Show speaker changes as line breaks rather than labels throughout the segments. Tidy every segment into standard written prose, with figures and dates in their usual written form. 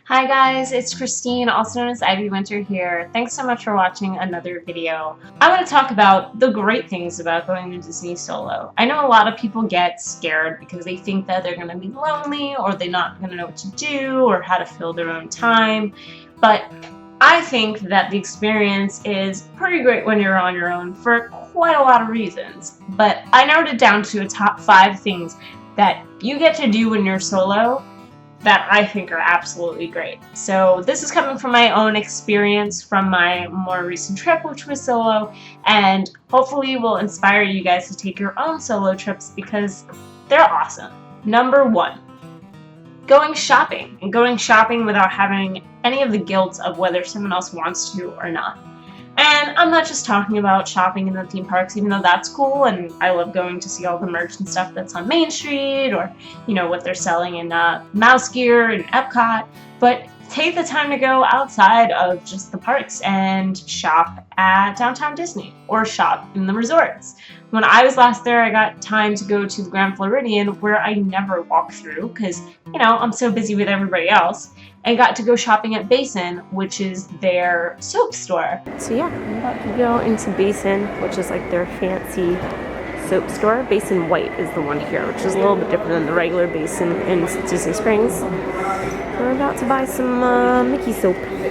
Hi guys, it's Christine, also known as IvyWinter here. Thanks so much for watching another video. I want to talk about the great things about going to Disney solo. I know a lot of people get scared because they think that they're going to be lonely or they're not going to know what to do or how to fill their own time, but I think that the experience is pretty great when you're on your own for quite a lot of reasons. But I narrowed it down to a top 5 things that you get to do when you're solo that I think are absolutely great. So this is coming from my own experience from my more recent trip, which was solo, and hopefully will inspire you guys to take your own solo trips because they're awesome. Number 1, going shopping, and going shopping without having any of the guilt of whether someone else wants to or not. And I'm not just talking about shopping in the theme parks, even though that's cool, and I love going to see all the merch and stuff that's on Main Street, or, you know, what they're selling in Mouse Gear and Epcot, but take the time to go outside of just the parks and shop at Downtown Disney, or shop in the resorts. When I was last there, I got time to go to the Grand Floridian, where I never walk through, because, you know, I'm so busy with everybody else, and got to go shopping at Basin, which is their soap store. So yeah, I'm about to go into Basin, which is like their fancy soap store. Basin White is the one here, which is a little bit different than the regular Basin in Disney Springs. We're about to buy some Mickey soap.
Am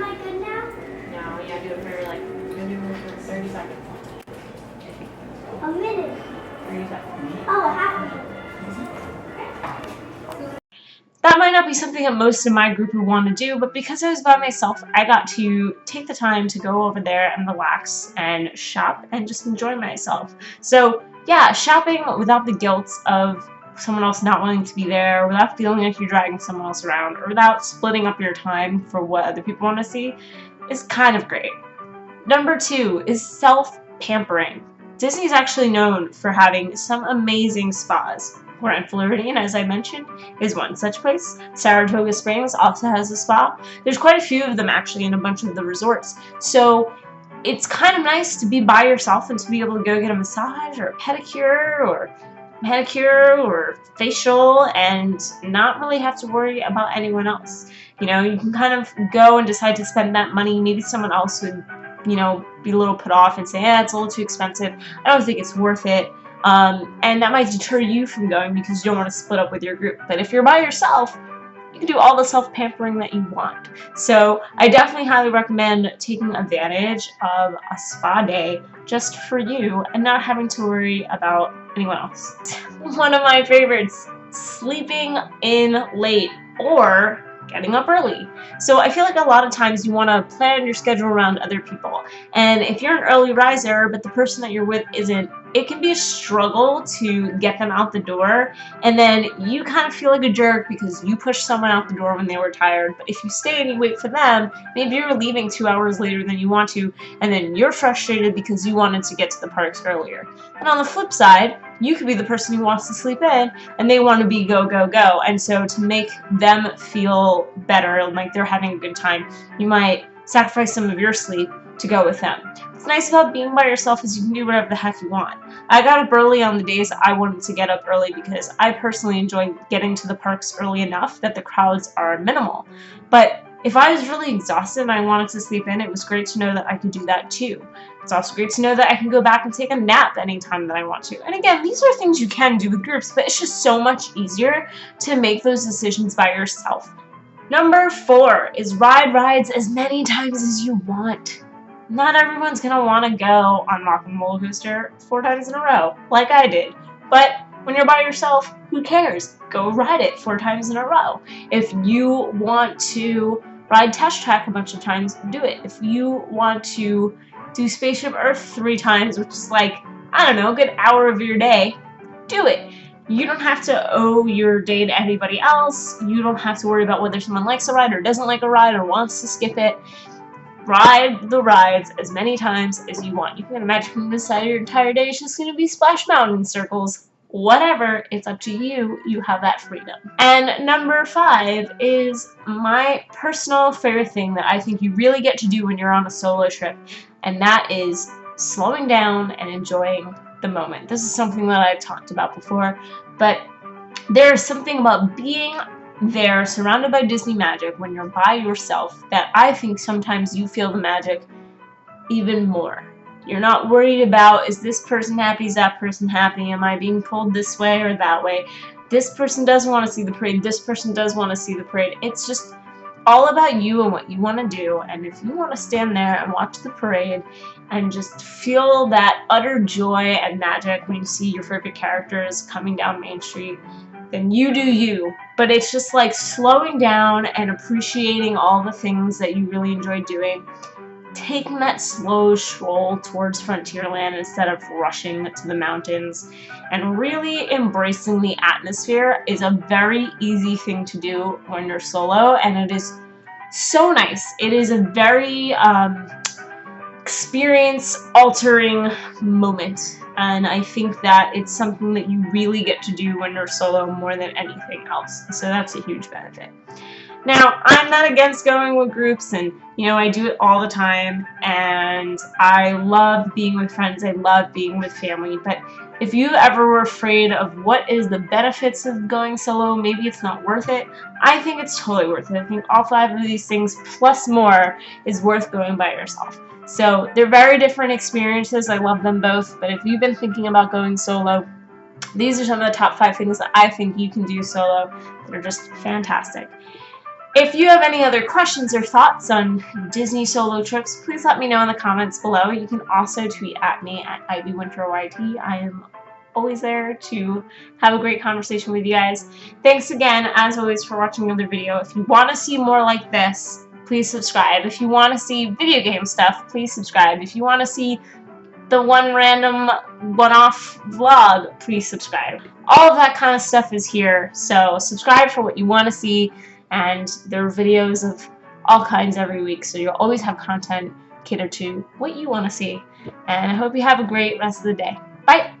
I good now?
No, yeah, do it for like, you're gonna do it for 30 seconds.
A minute.
30 seconds.
Oh, a half minute.
That might not be something that most of my group would want to do, but because I was by myself, I got to take the time to go over there and relax and shop and just enjoy myself. So yeah, shopping without the guilt of someone else not wanting to be there, without feeling like you're dragging someone else around, or without splitting up your time for what other people want to see, is kind of great. Number 2 is self-pampering. Disney's actually known for having some amazing spas. Grand Floridian, as I mentioned, is one such place. Saratoga Springs also has a spa. There's quite a few of them actually in a bunch of the resorts. So it's kind of nice to be by yourself and to be able to go get a massage or a pedicure or manicure or facial and not really have to worry about anyone else. You know, you can kind of go and decide to spend that money. Maybe someone else would, you know, be a little put off and say, yeah, it's a little too expensive. I don't think it's worth it. And that might deter you from going because you don't want to split up with your group. But if you're by yourself, you can do all the self-pampering that you want. So I definitely highly recommend taking advantage of a spa day just for you and not having to worry about anyone else. One of my favorites, sleeping in late or getting up early. So I feel like a lot of times you want to plan your schedule around other people. And if you're an early riser, but the person that you're with isn't, it can be a struggle to get them out the door. And then you kind of feel like a jerk because you pushed someone out the door when they were tired. But if you stay and you wait for them, maybe you're leaving 2 hours later than you want to, and then you're frustrated because you wanted to get to the parks earlier. And on the flip side, you could be the person who wants to sleep in and they want to be go, go, go. And so to make them feel better, like they're having a good time, you might sacrifice some of your sleep to go with them. What's nice about being by yourself is you can do whatever the heck you want. I got up early on the days I wanted to get up early because I personally enjoy getting to the parks early enough that the crowds are minimal. But if I was really exhausted and I wanted to sleep in, it was great to know that I could do that too. It's also great to know that I can go back and take a nap anytime that I want to. And again, these are things you can do with groups, but it's just so much easier to make those decisions by yourself. Number 4 is ride rides as many times as you want. Not everyone's going to want to go on Rock and Roller Coaster 4 times in a row, like I did. But when you're by yourself, who cares? Go ride it 4 times in a row. If you want to ride Test Track a bunch of times, do it. If you want to do Spaceship Earth 3 times, which is like, I don't know, a good hour of your day, do it. You don't have to owe your day to anybody else. You don't have to worry about whether someone likes a ride or doesn't like a ride or wants to skip it. Ride the rides as many times as you want. You can imagine decide your entire day is just going to be Splash Mountain circles. Whatever, it's up to you. You have that freedom. And number 5 is my personal favorite thing that I think you really get to do when you're on a solo trip, and that is slowing down and enjoying the moment. This is something that I've talked about before, but there's something about being there surrounded by Disney magic when you're by yourself that I think sometimes you feel the magic even more. You're not worried about, is this person happy, is that person happy, am I being pulled this way or that way, this person doesn't want to see the parade, this person does want to see the parade. It's just all about you and what you want to do, and if you want to stand there and watch the parade and just feel that utter joy and magic when you see your favorite characters coming down Main Street, then you do you. But it's just like slowing down and appreciating all the things that you really enjoy doing, taking that slow stroll towards Frontierland instead of rushing to the mountains, and really embracing the atmosphere is a very easy thing to do when you're solo, and it is so nice. It is a very experience-altering moment, and I think that it's something that you really get to do when you're solo more than anything else, so that's a huge benefit. Now, I'm not against going with groups, and I do it all the time, and I love being with friends, I love being with family, but if you ever were afraid of what is the benefits of going solo, maybe it's not worth it, I think it's totally worth it. I think all 5 of these things plus more is worth going by yourself. So they're very different experiences, I love them both, but if you've been thinking about going solo, these are some of the top 5 things that I think you can do solo that are just fantastic. If you have any other questions or thoughts on Disney solo trips, please let me know in the comments below. You can also tweet at me at IvyWinterYT. I am always there to have a great conversation with you guys. Thanks again, as always, for watching another video. If you want to see more like this, please subscribe. If you want to see video game stuff, please subscribe. If you want to see the one random one-off vlog, please subscribe. All of that kind of stuff is here, so subscribe for what you want to see. And there are videos of all kinds every week, so you'll always have content catered to what you want to see. And I hope you have a great rest of the day. Bye!